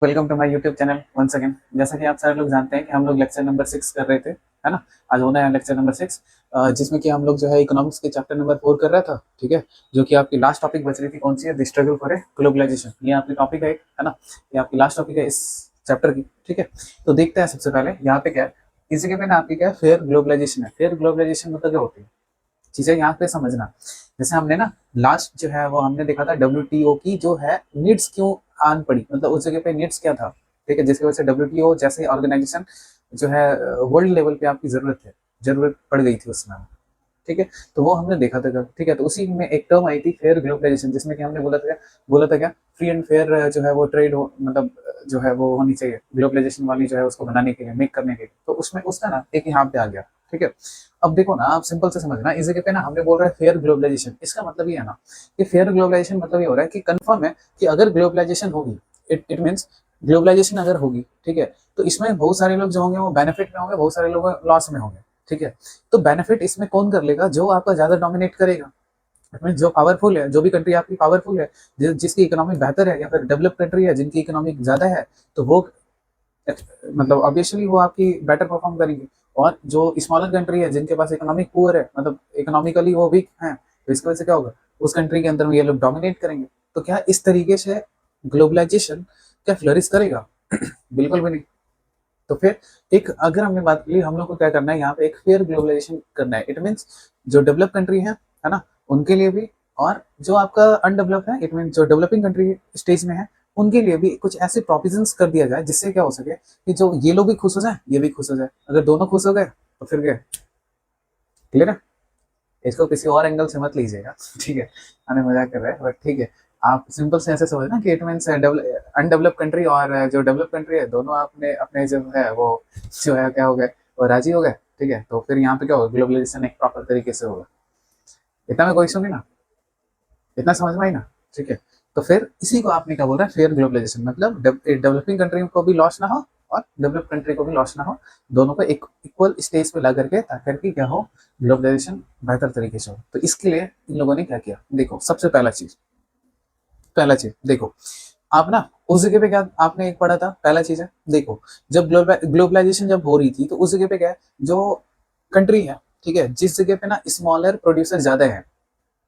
Welcome to my YouTube channel once again. जैसा कि आप सारे लोग जानते हैं कि हम लोग लेक्चर नंबर 6 कर रहे थे, है ना। आज होना है लेक्चर नंबर 6, जिसमें कि हम लोग जो है इकोनॉमिक्स के चैप्टर नंबर 4 कर रहा था। ठीक है, जो कि आपकी लास्ट टॉपिक बच रही थी, कौन सी है? The struggle for a globalisation. ये आपकी टॉपिक है ना। ये आपकी लास्ट टॉपिक है इस चैप्टर की। ठीक है, तो देखते हैं सबसे पहले यहाँ पे क्या है। इस जगह पे ना आपकी क्या है, फेयर ग्लोबलाइजेशन है। फेयर ग्लोबलाइजेशन मतलब क्या होती है चीजें यहाँ पे समझना। जैसे हमने ना लास्ट जो है वो हमने देखा था डब्ल्यूटीओ की जो है नीड्स क्यों आन पड़ी, मतलब उस जगह पे नीड्स क्या था। ठीक है, जिसकी वजह से डब्ल्यूटीओ जैसे ऑर्गेनाइजेशन जो है वर्ल्ड लेवल पे आपकी जरूरत पड़ गई थी उसमें। ठीक है, तो वो हमने देखा था। ठीक है, तो उसी में एक टर्म आई थी फेयर ग्लोबलाइजेशन, जिसमें कि हमने बोला था क्या, फ्री एंड फेयर जो है वो ट्रेड हो, मतलब जो है वो होनी चाहिए ग्लोबलाइजेशन वाली जो है उसको बनाने के लिए, मेक करने के लिए। तो उसमें उसका ना एक यहाँ पे आ गया। ठीक है, अब देखो ना, आप सिंपल से समझना। इस जगह पे ना हमने बोल रहा है फेयर ग्लोबलाइजेशन, इसका मतलब ये है ना कि फेयर ग्लोबलाइजेशन मतलब ये हो रहा है कि कंफर्म है कि अगर ग्लोबलाइजेशन होगी, इट मीन्स ग्लोबलाइजेशन अगर होगी, ठीक है, तो इसमें बहुत सारे लोग जो होंगे वो बेनिफिट में होंगे, बहुत सारे लोग लॉस में होंगे। ठीक है, तो बेनिफिट इसमें कौन कर लेगा? जो आपका ज्यादा डोमिनेट करेगा। इसमें जो पावरफुल है, जो भी कंट्री आपकी पावरफुल है, जिसकी इकोनॉमी बेहतर है, या फिर डेवलप कंट्री है जिनकी इकोनॉमी ज्यादा है, तो वो मतलब ऑब्वियसली वो आपकी बेटर परफॉर्म करेंगे। और जो स्मॉलर कंट्री है जिनके पास इकोनॉमिक पुअर है, मतलब इकोनॉमिकली वो वीक है, तो इसकी वजह से क्या होगा, उस कंट्री के अंदर में ये लोग डोमिनेट करेंगे। तो क्या इस तरीके से ग्लोबलाइजेशन क्या फ्लरिश करेगा? बिल्कुल भी नहीं। तो फिर एक अगर हमने बात की, हम लोग को क्या करना है यहाँ पे, एक फेयर ग्लोबलाइजेशन करना है। इट मीन्स जो डेवलप कंट्री है ना, उनके लिए भी, और जो आपका अनडेवलप है, इट मीन जो डेवलपिंग कंट्री स्टेज में है, उनके लिए भी कुछ ऐसे प्रोविजंस कर दिया जाए जिससे क्या हो सके कि जो ये लोग भी खुश हो जाए, ये भी खुश हो जाए। अगर दोनों खुश हो गए तो फिर क्या, क्लियर है? इसको किसी और एंगल से मत लीजिएगा। ठीक है, हमें मजाक कर रहे हैं, बट ठीक है। आप सिंपल से ऐसे समझना कि इट मीन्स अनडेवलप कंट्री और जो डेवलप कंट्री है, दोनों अपने अपने जो है वो जो है क्या हो गए, वो राजी हो गए। ठीक है, तो फिर यहाँ पे क्या होगा, ग्लोबलाइजेशन एक प्रॉपर तरीके से होगा। इतना में कोई इशू नहीं ना? इतना समझ में आई ना? ठीक है, तो फिर इसी को आपने क्या बोल रहा है, फेयर ग्लोबलाइजेशन मतलब डेवलपिंग कंट्री को भी लॉस ना हो और डेवलप कंट्री को भी लॉस ना हो, दोनों को एक इक्वल स्टेज पे ला करके, ताकि क्या हो, ग्लोबलाइजेशन बेहतर तरीके से हो। तो इसके लिए इन लोगों ने क्या किया, देखो सबसे पहला चीज देखो। आप ना उस जगह पे क्या आपने एक पढ़ा था, पहला चीज है देखो, जब ग्लोबलाइजेशन जब हो रही थी, तो उस जगह पे क्या है, जो कंट्री है, ठीक है, जिस जगह पे ना स्मॉलर प्रोड्यूसर ज्यादा है,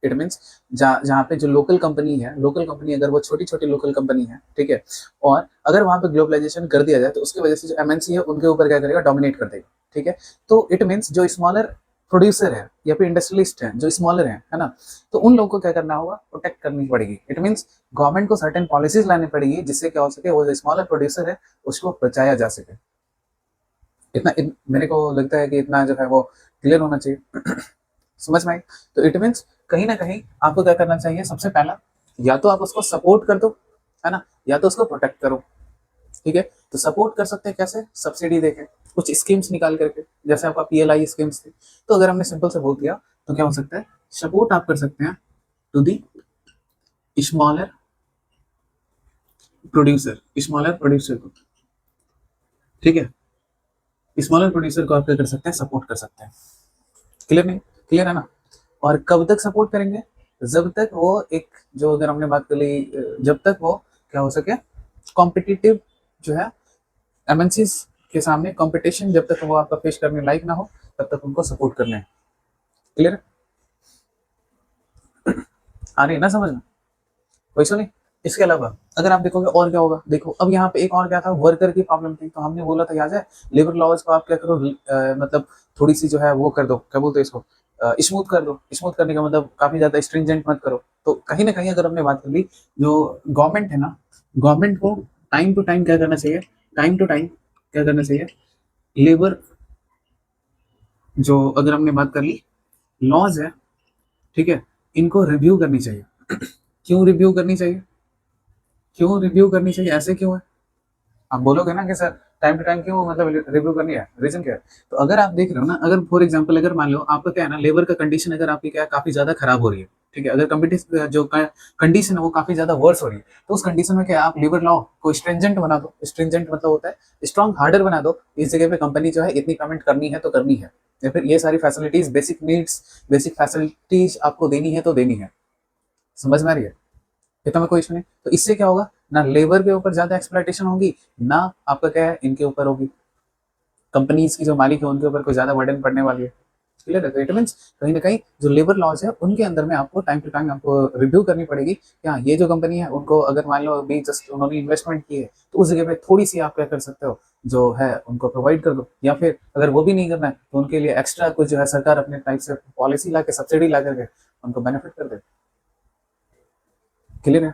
इट मीन्स जहाँ पे जो लोकल कंपनी है, लोकल कंपनी अगर वो छोटी छोटी लोकल कंपनी है, ठीक है, और अगर वहां पे ग्लोबलाइजेशन कर दिया जाए, तो उसकी वजह से जो एमएनसी है उनके ऊपर क्या करेगा, डोमिनेट कर देगा। ठीक है, तो इट मीन्स जो स्मॉलर प्रोड्यूसर है या फिर इंडस्ट्रियलिस्ट है जो स्मॉलर है ना, तो उन लोगों को क्या करना होगा, प्रोटेक्ट करनी पड़ेगी। इट मीन्स गवर्नमेंट को सर्टेन पॉलिसीज लानी पड़ेगी जिससे क्या हो सके, वो जो स्मॉलर प्रोड्यूसर है उसको बचाया जा सके। मेरे को लगता है कि इतना जो है वो क्लियर होना चाहिए। समझ में आई? तो इट मीन्स कहीं ना कहीं आपको क्या करना चाहिए, सबसे पहला, या तो आप उसको सपोर्ट कर दो, है ना, या तो उसको प्रोटेक्ट करो। ठीक है, तो सपोर्ट कर सकते हैं कैसे, सब्सिडी देके, कुछ स्कीम्स निकाल करके, जैसे आपका पीएलआई स्कीम्स थी। तो अगर हमने सिंपल से बोल दिया, तो क्या हो सकता है, सपोर्ट आप कर सकते हैं to the smaller smaller producer को। ठीक है, स्मॉलर प्रोड्यूसर को आप क्या कर सकते हैं, सपोर्ट कर सकते हैं। क्लियर नहीं? क्लियर है ना? और कब तक सपोर्ट करेंगे, जब तक वो एक, जो अगर हमने बात कर ली, जब तक वो क्या हो सके, कॉम्पिटिटिव जो है एमएनसीज के सामने कंपटीशन, जब तक वो आपका फेस करने लायक ना हो, तब तक उनको सपोर्ट करना है। क्लियर? आ रही है ना समझ में? कोई सुनी? इसके अलावा अगर आप देखोगे और क्या होगा, देखो अब यहाँ पे एक और क्या था, वर्कर की प्रॉब्लम थी। तो हमने बोला था याद है, लेबर लॉज को आप क्या करो, मतलब थोड़ी सी जो है वो कर दो, क्या बोलते हैं इसको, स्मूथ कर दो। स्मूथ करने का मतलब काफी ज्यादा स्ट्रिंजेंट मत करो। तो कहीं ना कहीं अगर हमने बात कर ली, जो गवर्नमेंट है ना, गवर्नमेंट को टाइम टू टाइम क्या करना चाहिए, टाइम टू टाइम क्या करना चाहिए, लेबर, जो अगर हमने बात कर ली लॉज है, ठीक है, इनको रिव्यू करनी चाहिए। क्यों रिव्यू करनी चाहिए, क्यों रिव्यू करनी चाहिए, ऐसे क्यों है? आप बोलोगे ना कि सर टाइम टू टाइम क्यों मतलब रिव्यू करनी है, रीजन क्या है? तो अगर आप देख रहे हो ना, अगर फॉर एग्जांपल अगर मान लो आपका क्या है ना, लेबर का कंडीशन अगर आपकी क्या है, काफी ज्यादा खराब हो रही है, ठीक है, अगर कंपटीशन जो कंडीशन है वो काफी ज्यादा वर्स हो रही है, तो उस कंडीशन में क्या है, आप लेबर लॉ को स्ट्रिंजेंट बना दो। स्ट्रिंजेंट मतलब होता है स्ट्रॉन्ग, हार्डर बना दो। इस जगह पे कंपनी जो है इतनी पेमेंट करनी है तो करनी है, या फिर ये सारी facilities, basic needs, basic facilities आपको देनी है तो देनी है। समझ में आ रही है? इतना में कोई इशू नहीं। तो इससे क्या होगा, ना लेबर के ऊपर ज्यादा एक्सप्लॉइटेशन होगी, ना आपका क्या है इनके ऊपर होगी, कंपनीज की जो मालिक है उनके ऊपर कोई ज्यादा बर्डन पड़ने वाली है। क्लियर है? तो इट मीन्स कहीं ना कहीं जो लेबर लॉज है उनके अंदर में आपको टाइम टू टाइम आपको रिव्यू करनी पड़ेगी कि हाँ ये जो कंपनी है उनको अगर मान लो अभी जस्ट उन्होंने इन्वेस्टमेंट की है तो उस जगह पे थोड़ी सी आप क्या कर सकते हो जो है उनको प्रोवाइड कर दो, या फिर अगर वो भी नहीं करना है तो उनके लिए एक्स्ट्रा कुछ जो है सरकार अपने टाइप से पॉलिसी ला के सब्सिडी ला करके उनको बेनिफिट कर दे। क्लियर है?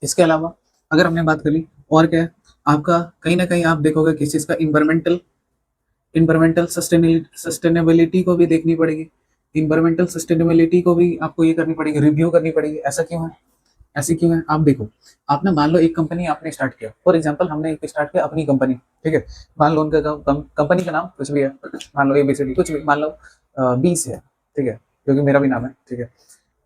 इसके अलावा अगर हमने बात कर ली और क्या है, आपका कहीं ना कहीं आप देखोगे किस चीज का इन्वायरमेंटल इन्वायरमेंटल सस्टेनेबिलिटी को भी देखनी पड़ेगी, इन्वायरमेंटल सस्टेनेबिलिटी को भी आपको ये करनी पड़ेगी, रिव्यू करनी पड़ेगी। ऐसा क्यों है? ऐसे क्यों है? आप देखो, आपने मान लो एक कंपनी आपने स्टार्ट किया, फॉर एग्जांपल हमने एक स्टार्ट किया अपनी कंपनी, ठीक है, मान लो उनका कंपनी का नाम कुछ भी है, मान लो एबीसीडी कुछ भी, मान लो 20 है, ठीक है, क्योंकि मेरा भी नाम है, ठीक है।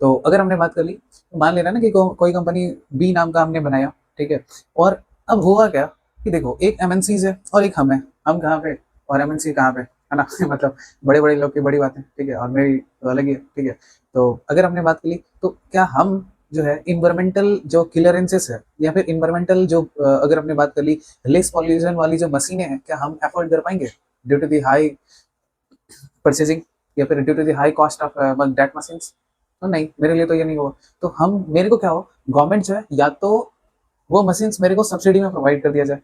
तो अगर हमने बात कर ली तो मान लेना ना कि कोई कंपनी बी नाम का हमने बनाया, ठीक है, और अब हुआ क्या कि देखो एक एमएनसीज है और एक हम है, हम कहाँ पे और एमएनसी कहाँ पे, है ना मतलब बड़े बड़े लोग की बड़ी बातें, ठीक है, और मेरी तो अलग ही है, ठीक है। तो अगर हमने बात कर ली तो क्या हम जो है इन्वायरमेंटल जो क्लियरेंसेस है या फिर इन्वायरमेंटल जो अगर हमने बात कर ली लेस पॉल्यूशन वाली जो मशीनें हैं क्या हम अफोर्ड कर पाएंगे due to the high purchasing या फिर due to the high cost of that machines? तो नहीं, मेरे लिए तो ये नहीं होगा। तो हम मेरे को क्या हो, गवर्नमेंट जो है या तो वो मशीन्स मेरे को सब्सिडी में प्रोवाइड कर दिया जाए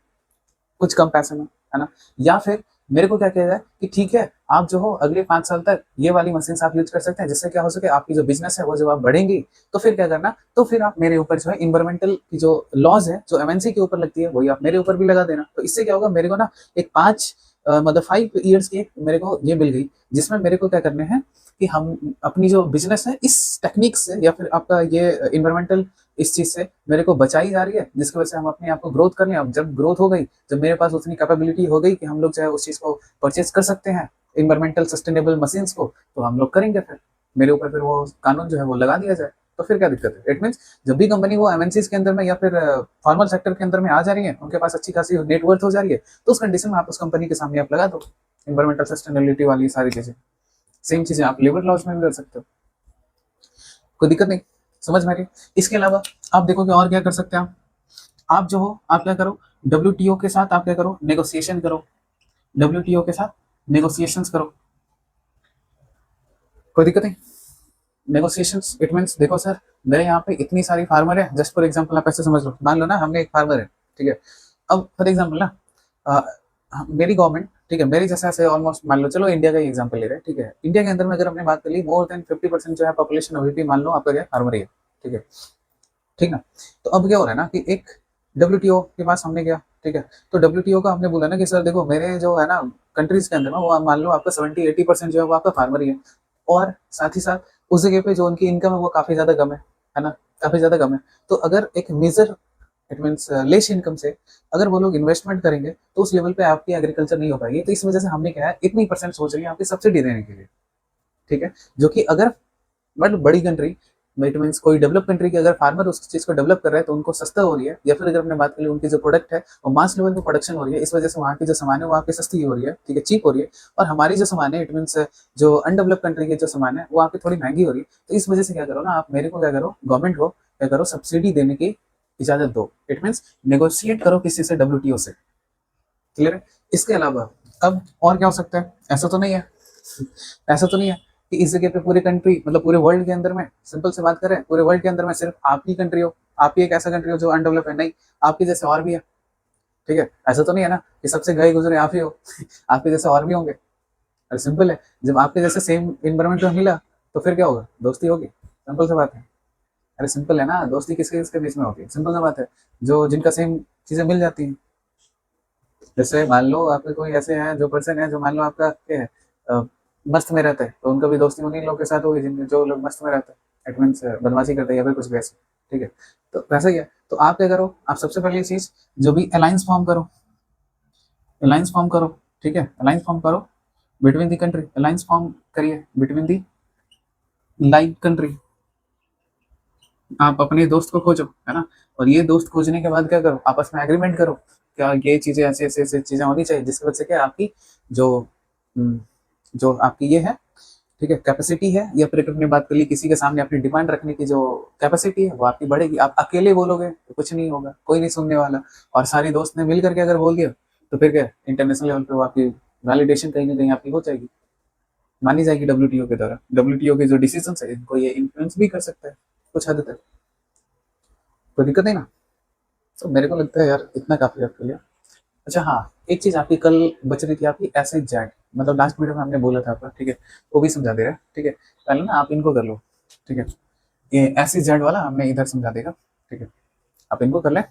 कुछ कम पैसे में, है ना, या फिर मेरे को क्या किया जाए कि ठीक है आप जो हो अगले 5 साल तक ये वाली मशीन आप यूज कर सकते हैं, जिससे क्या हो सके आपकी जो बिजनेस है वो जब आप बढ़ेंगी तो फिर क्या करना, तो फिर आप मेरे ऊपर जो है इन्वायरमेंटल की जो लॉज है जो एमएनसी के ऊपर लगती है वही आप मेरे ऊपर भी लगा देना। तो इससे क्या होगा, मेरे को ना एक 5 की मेरे को ये मिल गई जिसमें मेरे को क्या करने हैं कि हम अपनी जो बिजनेस है इस टेक्निक से या फिर आपका ये इन्वायरमेंटल इस चीज से मेरे को बचाई जा रही है, जिसकी वजह से हम अपने आप को ग्रोथ कर लें। अब जब ग्रोथ हो गई, जब मेरे पास उतनी कैपेबिलिटी हो गई कि हम लोग जो है उस चीज को परचेज कर सकते हैं इन्वायरमेंटल सस्टेनेबल मशीन्स को, तो हम लोग करेंगे। फिर मेरे ऊपर फिर वो कानून जो है वो लगा दिया जाए, तो फिर क्या दिक्कत है? इट मीन्स जब भी कंपनी वो एमएनसीज के अंदर में या फिर फॉर्मल सेक्टर के अंदर में आ जा रही है, उनके पास अच्छी खासी नेटवर्थ हो जा रही है, तो उस कंडीशन में आप उस कंपनी के सामने आप लगा दो इन्वायरमेंटल सस्टेनेबिलिटी वाली सारी चीजें। सेम चीजें आप लेबर लॉज में भी कर सकते हो, कोई दिक्कत नहीं। समझ में आ रही है? इसके अलावा आप देखोगे और क्या कर सकते हैं आप जो हो आप क्या करो, डब्ल्यूटीओ के साथ आप क्या करो, नेगोशिएशन करो, डब्ल्यूटीओ के साथ नेगोशिएशंस करो, कोई दिक्कत नहीं। नेगोशिएशंस इट मीन्स देखो सर मेरे यहाँ पे इतनी सारी फार्मर है, जस्ट फॉर एग्जांपल आप ऐसे समझ लो, मान लो ना हमने एक फार्मर है, ठीक है, अब फॉर एग्जांपल ना मेरी गवर्नमेंट, ठीक है, मेरी जैसे ऐसे ऑलमोस्ट मान लो, चलो इंडिया का ही एग्जांपल ले रहे हैं, ठीक है, इंडिया के अंदर में अगर हमने बात कर ली मोर देन 50% जो है पॉपुलेशन अभी भी मान लो आपका क्या फार्मर ही है, ठीक है, ठीक ना। तो अब क्या हो रहा है ना कि एक डब्ल्यूटीओ के पास हमने गया, ठीक है, तो डब्ल्यूटीओ का हमने बोला ना कि सर देखो मेरे जो है ना कंट्रीज के अंदर में वो मान लो आपका 70-80% जो है वो आपका फार्मर ही है, और साथ ही साथ उस जगह पे जो उनकी इनकम है वो काफी ज्यादा कम है ना, काफी ज्यादा कम है। तो अगर एक measure it means less income से अगर वो लोग इन्वेस्टमेंट करेंगे तो उस लेवल पे आपकी एग्रीकल्चर नहीं हो पाएगी। तो इस वजह से हमने क्या है इतनी परसेंट सोच रही है आपकी सब्सिडी देने के लिए, ठीक है, जो कि अगर मतलब बड़ी कंट्री इट मीन्स कोई डेवलप कंट्री के अगर फार्मर उस चीज को डेवलप कर रहे हैं तो उनको सस्ता हो रही है, या फिर अगर हमने बात करी उनकी जो प्रोडक्ट है वो मास लेवल पे प्रोडक्शन हो रही है, इस वजह से वहाँ की जो सामान है वो आपकी सस्ती हो रही है, ठीक है, चीप हो रही है, और हमारी जो सामान है इट मीन्स जो अनडेवलप कंट्री की जो सामान है वो आपकी थोड़ी महंगी हो रही है। तो इस वजह से क्या करो ना आप मेरे को क्या करो, गवर्नमेंट को क्या करो, सब्सिडी देने की इजाजत दो, इट मीन्स नेगोशिएट करो किसी से, डब्ल्यूटीओ से। क्लियर है? इसके अलावा अब और क्या हो सकता है? ऐसा तो नहीं है, ऐसा तो नहीं है कि इस जगह पे पूरी कंट्री मतलब पूरे वर्ल्ड के अंदर में सिंपल से बात करें पूरे वर्ल्ड के अंदर में सिर्फ आप ही कंट्री हो, आप ही एक ऐसा कंट्री हो जो अनडेवलप है, नहीं, आपके जैसे और भी है, ठीक है, ऐसा तो नहीं है ना कि सबसे गए गुजरे आप ही हो आपके जैसे और भी होंगे। अरे सिंपल है, जब आपके जैसे सेम इन्वायरमेंट में मिला तो फिर क्या होगा, दोस्ती होगी, सिंपल सी बात है। अरे सिंपल है ना, दोस्ती किसके किसके बीच में होगी, सिंपल सी बात है, जो जिनका सेम चीजें मिल जाती हैं। जैसे मान लो आपके कोई ऐसे हैं जो पर्सन है जो मान लो आपका क्या है मस्त में रहता है, तो उनका भी दोस्ती उन्हीं लोगों के साथ होगी जिनमें जो लोग मस्त में रहते हैं, इट मीन्स बदमाशी करते हैं या फिर कुछ वैसे, ठीक है। तो वैसा ही है, तो आप क्या करो, आप सबसे पहली चीज जो भी अलायंस फॉर्म करो, अलायंस फॉर्म करो, ठीक है, अलायंस फॉर्म करो between the country, alliance form करिए बिटवीन दी लाइक कंट्री। आप अपने दोस्त को खोजो, है ना, और ये दोस्त खोजने के बाद क्या करो, आपस में एग्रीमेंट करो क्या ये चीजें ऐसे ऐसे ऐसे चीजें होनी चाहिए जिसकी वजह से क्या आपकी जो जो आपकी ये है ठीक है, कैपेसिटी है या फिर अपने बात कर ली किसी के सामने अपनी डिमांड रखने की जो कैपेसिटी है वो आपकी बढ़ेगी। आप अकेले बोलोगे तो कुछ नहीं होगा, कोई नहीं सुनने वाला। और सारी दोस्त ने मिल करके अगर बोल दिया तो फिर क्या, इंटरनेशनल लेवल पे वो आपकी वैलिडेशन कहीं ना कहीं आपकी हो जाएगी, मानी जाएगी डब्ल्यूटीओ के द्वारा। डब्ल्यूटीओ के जो डिसीजन है इनको ये इन्फ्लुएंस भी कर सकता है कुछ हद तक, कोई दिक्कत नहीं ना। तो मेरे को लगता है यार इतना काफी है आपके लिए। अच्छा हाँ, एक चीज आपकी कल बच रही थी, आपकी ऐसे जैड, मतलब लास्ट वीडियो में हमने बोला था आपका, ठीक है, वो भी समझा दे रहा है, ठीक है। पहले ना आप इनको कर लो, ठीक है, ये ऐसे जेड वाला हमने इधर समझा देगा, ठीक है, आप इनको कर ले,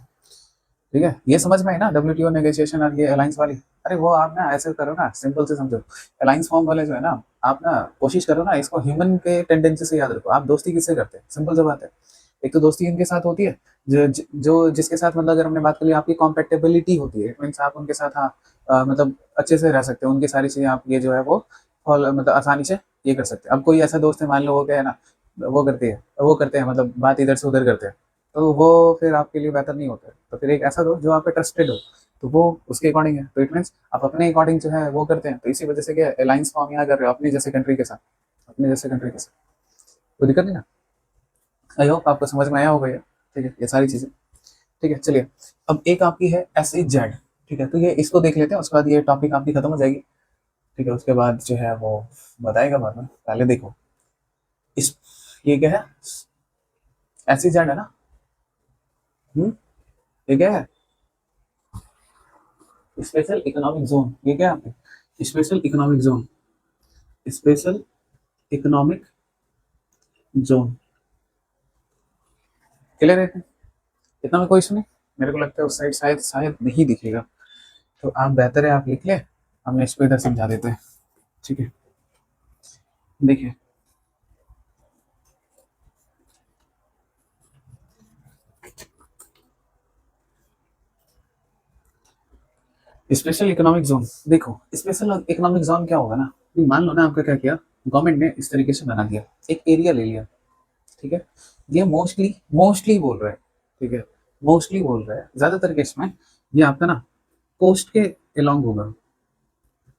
ठीक है। ये समझ में आई ना डब्ल्यूटीओ नेगोशिएशन और ये अलायंस वाली। अरे वो आप ना ऐसे करो ना, सिंपल से समझो। अलायंस फॉर्म वाले जो है ना, आप ना कोशिश करो ना इसको ह्यूमन के टेंडेंसी से याद रखो। आप दोस्ती किससे करते हैं, सिंपल सी बात है। एक तो दोस्ती इनके साथ होती है जो जिसके साथ, मतलब अगर हमने बात करी आपकी कॉम्पेटेबिलिटी होती है, मीन्स आप उनके साथ हाँ मतलब अच्छे से रह सकते हैं, उनकी सारी चीजें आप ये जो है वो फॉलो मतलब आसानी से ये कर सकते हैं। अब कोई ऐसा दोस्त है मान लो वो क्या है ना, वो करते हैं मतलब बात इधर से उधर करते हैं, तो वो फिर आपके लिए बेहतर नहीं होता है। तो फिर एक ऐसा दो जो आप पे ट्रस्टेड हो, तो वो उसके अकॉर्डिंग है। तो इट मीन्स आप अपने अकॉर्डिंग जो है वो करते हैं, तो इसी वजह से क्या अलायंस फॉर्म यहाँ कर रहे हो अपनी जैसे कंट्री के साथ, अपने जैसे कंट्री के साथ, कोई दिक्कत नहीं ना। आई होप आपको समझ में आया होगा ये, ठीक है, ये सारी चीजें, ठीक है। चलिए अब एक आपकी है एस ई जेड, ठीक है, तो ये इसको देख लेते हैं, उसके बाद ये टॉपिक आपकी खत्म हो जाएगी, ठीक है। उसके बाद जो है वो बताएगा बाद में, पहले देखो इस, ये क्या है, एस ई जेड है ना, ये क्या है, स्पेशल इकोनॉमिक जोन। ये क्या है आपके special economic zone, special economic zone, clear है इतना में कोई इशू नहीं। मेरे को लगता है उस साइड शायद शायद नहीं दिखेगा, तो आप बेहतर है आप लिख ले, हमने इसको इधर समझा देते हैं, ठीक है। देखिए स्पेशल इकोनॉमिक जोन, देखो स्पेशल इकोनॉमिक जोन क्या होगा ना, कि मान लो ना आपका क्या किया, गवर्नमेंट ने इस तरीके से बना दिया, एक एरिया ले लिया, ठीक है। ये मोस्टली मोस्टली बोल रहा है, ठीक है, मोस्टली बोल रहा है, ज्यादातर केस में ये आपका ना कोस्ट के अलोंग होगा,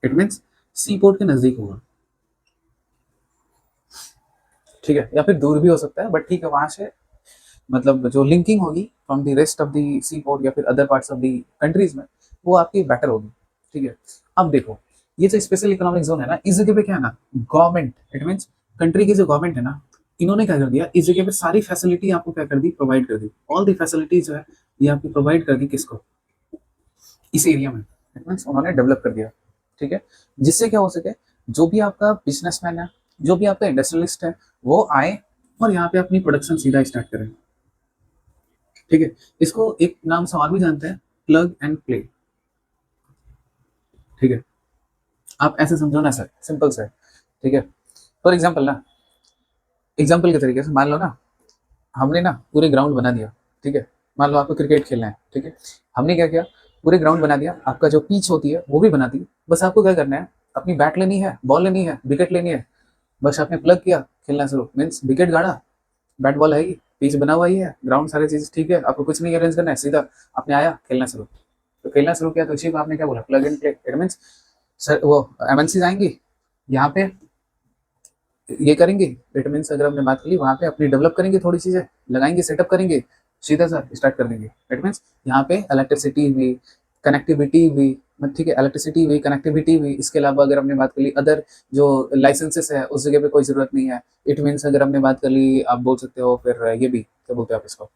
इट मीन्स सी पोर्ट के नजदीक होगा, ठीक है, या फिर दूर भी हो सकता है, बट ठीक है वहां से मतलब जो लिंकिंग होगी from the rest of the sea port या फिर other parts of the countries में, वो आपकी बेटर होगी, ठीक है। अब देखो ये जो स्पेशल इकोनॉमिक जोन है ना, इस जगह पे क्या है ना, गवर्नमेंट, इट मीन्स कंट्री की जो गवर्नमेंट है ना, इन्होंने क्या कर दिया, इस जगह पे सारी फैसिलिटी आपको क्या कर दी, प्रोवाइड कर दी। ऑल दी फैसिलिटी जो है ये आपकी प्रोवाइड कर दी किसको, इस एरिया में, इट मीन्स उन्होंने डेवलप कर दिया, ठीक है। जिससे क्या हो सके, जो भी आपका बिजनेसमैन है, जो भी आपका इंडस्ट्रियलिस्ट है, वो आए और यहाँ पे अपनी प्रोडक्शन सीधा स्टार्ट करें, ठीक है। इसको एक नाम से और भी जानते हैं, प्लग एंड प्ले, ठीक है। आप ऐसे समझो ना सर, सिंपल से, ठीक है। फॉर एग्जाम्पल ना, एग्जाम्पल के तरीके से मान लो ना, हमने ना पूरे ग्राउंड बना दिया, ठीक है। मान लो आपको क्रिकेट खेलना है, ठीक है, हमने क्या किया, पूरे ग्राउंड बना दिया, आपका जो पिच होती है वो भी बना दी। बस आपको क्या करना है, अपनी बैट लेनी है, बॉल लेनी है, विकेट लेनी है, बस आपने प्लग किया, खेलना शुरू, मीन्स विकेट गाड़ा, बैट बॉल है ही, पिच बना हुआ ही है, ग्राउंड सारी चीज ठीक है, आपको कुछ नहीं अरेंज करना है, सीधा आपने आया खेलना शुरू। तो खेलना शुरू किया तो इसी को आपने क्या बोला, plug and play. It means sir वो एमएनसी आएंगी यहाँ पे, ये करेंगे, इट मीन्स अगर हमने बात की वहाँ पे अपनी डेवलप करेंगे, थोड़ी चीजें लगाएंगे, सेटअप करेंगे, सीधा सा स्टार्ट कर देंगे। इट मीन्स यहाँ पे इलेक्ट्रिसिटी हुई, कनेक्टिविटी हुई, ठीक है, इलेक्ट्रिसिटी हुई, कनेक्टिविटी हुई। इसके अलावा अगर हमने बात कर ली अदर जो लाइसेंसेस है उस जगह पे कोई जरूरत नहीं है। इट मीन्स अगर हमने बात कर ली, आप बोल सकते हो फिर ये भी क्या बोलते हैं आप इसको,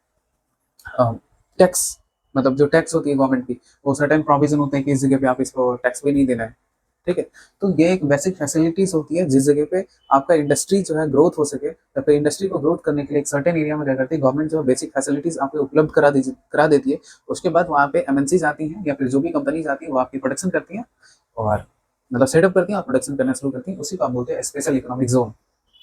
टैक्स, मतलब जो टैक्स होती है गवर्नमेंट की, वो सर्टेन प्रोविजन होते हैं कि इस जगह पे आप इसको टैक्स भी नहीं देना है, ठीक है। तो ये एक बेसिक फैसिलिटीज होती है जिस जगह पे आपका इंडस्ट्री जो है ग्रोथ हो सके, या फिर इंडस्ट्री को ग्रोथ करने के लिए एक सर्टेन एरिया में क्या करती है गवर्नमेंट, जो बेसिक फैसिलिटीज आपको उपलब्ध करा देती है। उसके बाद वहाँ पे एमएनसीज आती हैं या फिर जो भी कंपनीज आती है वो आपकी प्रोडक्शन करती हैं, और मतलब सेटअप करती हैं और प्रोडक्शन करना शुरू करती हैं। उसी को आप बोलते हैं स्पेशल इकोनॉमिक जोन,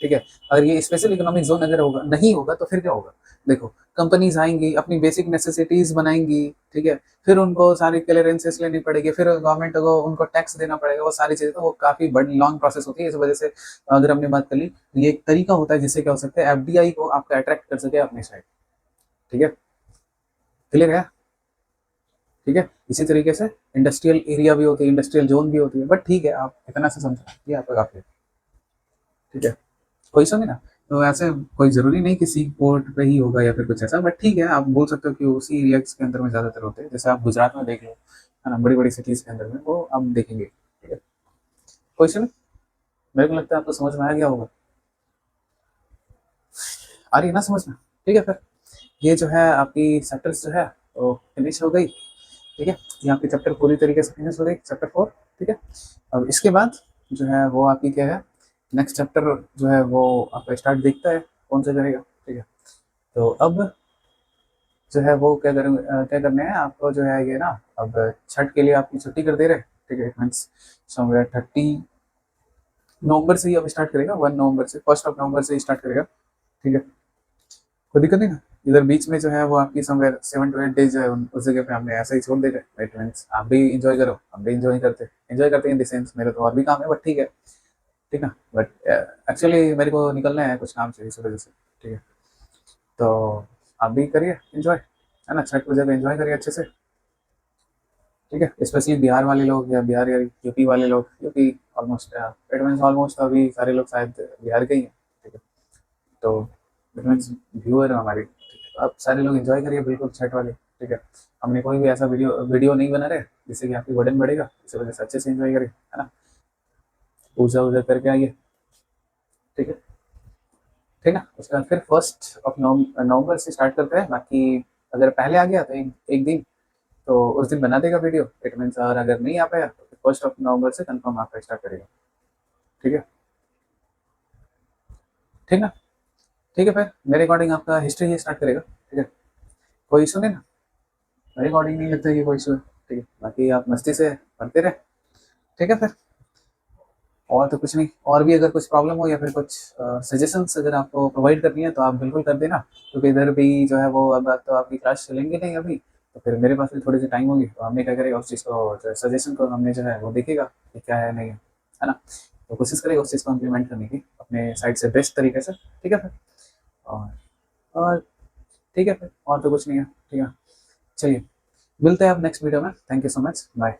ठीक है। अगर ये स्पेशल इकोनॉमिक जोन अगर होगा नहीं होगा तो फिर क्या होगा, देखो कंपनीज आएंगी, अपनी बेसिक नेसेसिटीज बनाएंगी, ठीक है, फिर उनको सारी क्लियरेंसेस लेनी पड़ेगी, फिर गवर्नमेंट को उनको टैक्स देना पड़ेगा, वो सारी चीजें, तो वो काफी बड़ी लॉन्ग प्रोसेस होती है। इस वजह से अगर हमने बात कर ली, ये एक तरीका होता है जिससे क्या हो सकता है, एफडीआई को आपका अट्रैक्ट कर सके अपनी साइड, ठीक है, क्लियर है, ठीक है। इसी तरीके से इंडस्ट्रियल एरिया भी होती है, इंडस्ट्रियल जोन भी होती है, बट ठीक है आप इतना से समझो, ये आपका काफी है। ठीक है, कोई सुने ना, तो ऐसे कोई ज़रूरी नहीं कि सी पोर्ट पे ही होगा या फिर कुछ ऐसा, बट ठीक है, आप बोल सकते हो कि उसी एरियाज़ के अंदर में ज़्यादातर होते हैं। जैसे आप गुजरात में देख लो, है ना? बड़ी-बड़ी सिटीज़ के अंदर में वो आप देखेंगे, ठीक है? कोई सुने? मेरे को लगता है आपको समझ में आ गया होगा। आ रही है ना समझ में? ठीक है फिर, ये जो है आपकी चैप्टर्स जो है वो फिनिश हो गई, ठीक है? ये आपकी चैप्टर पूरी तरीके से फिनिश हो गई, चैप्टर 4, ठीक है? अब इसके बाद जो है वो आपकी क्या है, नेक्स्ट चैप्टर जो है वो आपका स्टार्ट दिखता है, कौन सा करेगा, ठीक है? तो अब जो है वो क्या करने हैं आपको जो है ये ना, अब छठ के लिए आपकी छुट्टी कर दे रहे हैं, ठीक है? इट मीन्स समवेयर 30 नवंबर से ही अब स्टार्ट करेगा, 1 नवंबर से, 1 ऑफ नवंबर से ही स्टार्ट करेगा, ठीक है? कोई दिक्कत नहीं ना? इधर बीच में जो है वो आपकी समवेयर 7 टू 8 डेज़ जो है उस जगह पे हमने ऐसे ही छोड़ देगा। इट मीन्स आप भी एन्जॉय करो, हम भी एन्जॉय करते हैं इन द सेंस मेरे तो और भी काम है, बट ठीक है, ठीक ना? बट एक्चुअली मेरे को निकलना है कुछ काम से इस वजह से, ठीक है? तो आप भी करिए एन्जॉय, है ना? छठ पूजा को एन्जॉय करिए अच्छे से, ठीक है? स्पेशली बिहार वाले लोग या बिहार या यूपी वाले लोग, UP almost it means almost अभी सारे लोग शायद बिहार के ही हैं, ठीक है? तो इट मीन्स व्यूअर हमारे, आप सारे लोग एंजॉय करिए बिल्कुल छठ वाले, ठीक है? हमने कोई भी ऐसा वीडियो वीडियो नहीं बना रहे जिससे कि आपकी बर्डन बढ़ेगा, इस वजह से अच्छे से एंजॉय करिए, है ना? पूजा वूजा करके आइए, ठीक है? ठीक है, उसके बाद फिर 1 नवंबर से स्टार्ट करते हैं। बाकी अगर पहले आ गया तो एक दिन तो उस दिन बना देगा वीडियो, इट मीन्स, और अगर नहीं आ पाया तो 1 नवंबर से कंफर्म आपका स्टार्ट करेगा, ठीक है? ठीक ना? ठीक है, फिर मेरे अकॉर्डिंग आपका हिस्ट्री ही स्टार्ट करेगा, ठीक है? कोई इशू नहीं ना? मेरे अकॉर्डिंग नहीं लगता कि कोई इशू है, ठीक है? बाकी आप मस्ती से पढ़ते रहे, ठीक है फिर? और तो कुछ नहीं, और भी अगर कुछ प्रॉब्लम हो या फिर कुछ सजेशंस अगर आपको प्रोवाइड करनी है तो आप बिल्कुल कर देना, क्योंकि इधर भी जो है वो अब तो आपकी क्लास चलेंगे नहीं अभी, तो फिर मेरे पास भी थोड़ी सी टाइम होगी, तो हमने क्या करेगा उस चीज़ को जो है सजेशन को हमने जो है वो देखेगा कि क्या है नहीं है ना? तो कोशिश करेगा उस चीज़ को इम्प्लीमेंट करने की अपने साइड से बेस्ट तरीके से, ठीक है फिर? और और ठीक है फिर, और तो कुछ नहीं है, ठीक है? चलिए, मिलते हैं आप नेक्स्ट वीडियो में। Thank you so much, bye.